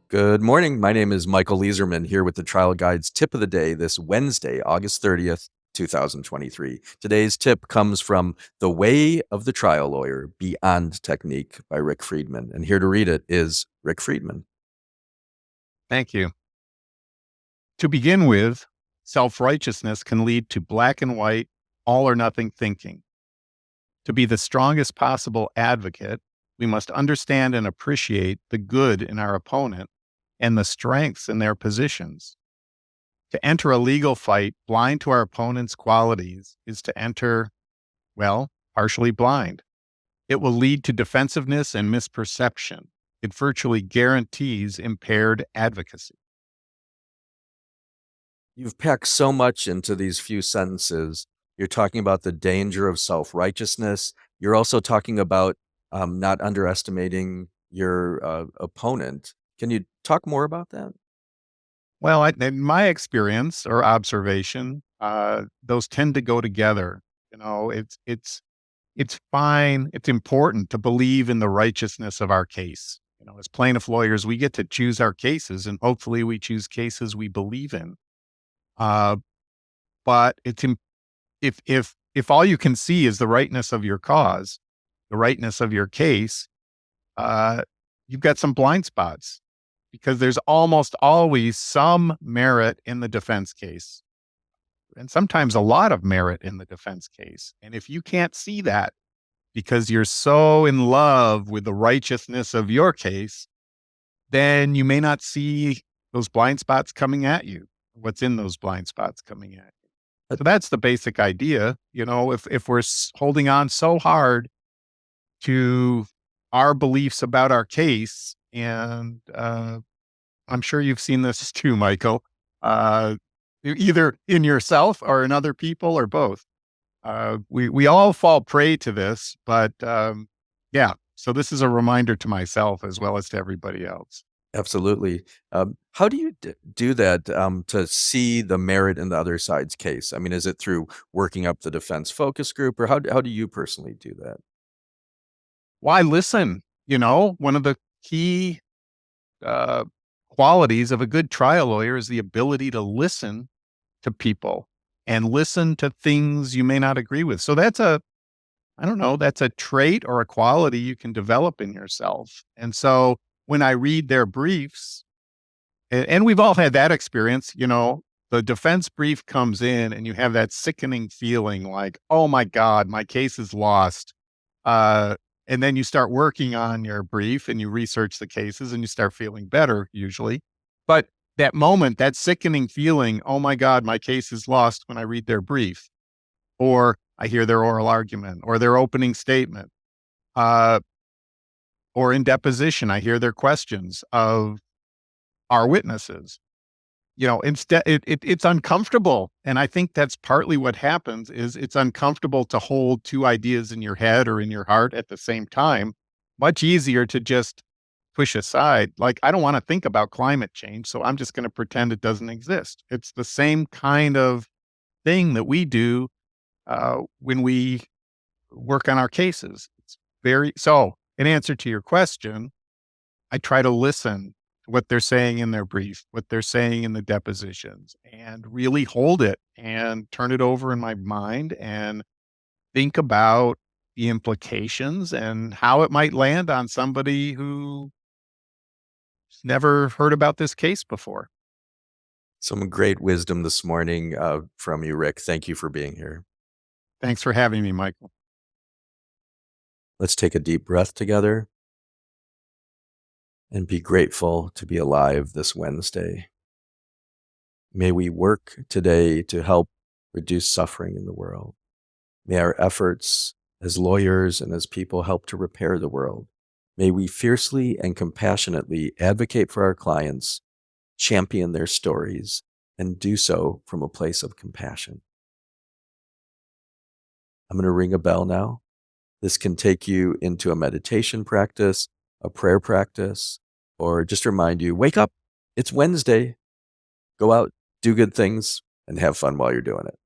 Good morning. My name is Michael Leeserman here with the Trial Guide's tip of the day this Wednesday, August 30th, 2023. Today's tip comes from The Way of the Trial Lawyer, Beyond Technique by Rick Friedman. And here to read it is Rick Friedman. Thank you. To begin with, self-righteousness can lead to black and white, all or nothing thinking. To be the strongest possible advocate, we must understand and appreciate the good in our opponent and the strengths in their positions. To enter a legal fight blind to our opponent's qualities is to enter, well, partially blind. It will lead to defensiveness and misperception. It virtually guarantees impaired advocacy. You've packed so much into these few sentences. You're talking about the danger of self-righteousness. You're also talking about not underestimating your opponent. Can you talk more about that? Well, in my experience or observation, those tend to go together. It's fine. It's important to believe in the righteousness of our case. As plaintiff lawyers, we get to choose our cases, and hopefully, we choose cases we believe in. Uh, but if all you can see is the rightness of your cause, the rightness of your case, uh, you've got some blind spots because there's almost always some merit in the defense case, and sometimes a lot of merit in the defense case. And if you can't see that because you're so in love with the righteousness of your case, then you may not see those blind spots coming at you, what's in those blind spots coming at you. So that's the basic idea. If we're holding on so hard to our beliefs about our case, and I'm sure you've seen this too, Michael, either in yourself or in other people or both. We all fall prey to this, but yeah. So this is a reminder to myself as well as to everybody else. Absolutely. How do you do that to see the merit in the other side's case? I mean, is it through working up the defense focus group, or how do you personally do that? Why listen? One of the key uh, qualities of a good trial lawyer is the ability to listen to people and listen to things you may not agree with. So I don't know, that's a trait or a quality you can develop in yourself. And so when I read their briefs, and we've all had that experience, the defense brief comes in and you have that sickening feeling like, oh my God, my case is lost. And then you start working on your brief and you research the cases and you start feeling better usually. But that moment, that sickening feeling, oh my God, my case is lost, when I read their brief or I hear their oral argument or their opening statement, or in deposition, I hear their questions of our witnesses. Instead, it's uncomfortable. And I think that's partly what happens is it's uncomfortable to hold two ideas in your head or in your heart at the same time. Much easier to just push aside. Like, I don't want to think about climate change, so I'm just going to pretend it doesn't exist. It's the same kind of thing that we do when we work on our cases. So in answer to your question, I try to listen to what they're saying in their brief, what they're saying in the depositions, and really hold it and turn it over in my mind and think about the implications and how it might land on somebody who's never heard about this case before. Some great wisdom this morning from you, Rick. Thank you for being here. Thanks for having me, Michael. Let's take a deep breath together and be grateful to be alive this Wednesday. May we work today to help reduce suffering in the world. May our efforts as lawyers and as people help to repair the world. May we fiercely and compassionately advocate for our clients, champion their stories, and do so from a place of compassion. I'm going to ring a bell now. This can take you into a meditation practice, a prayer practice, or just remind you, wake up, it's Wednesday. Go out, do good things, and have fun while you're doing it.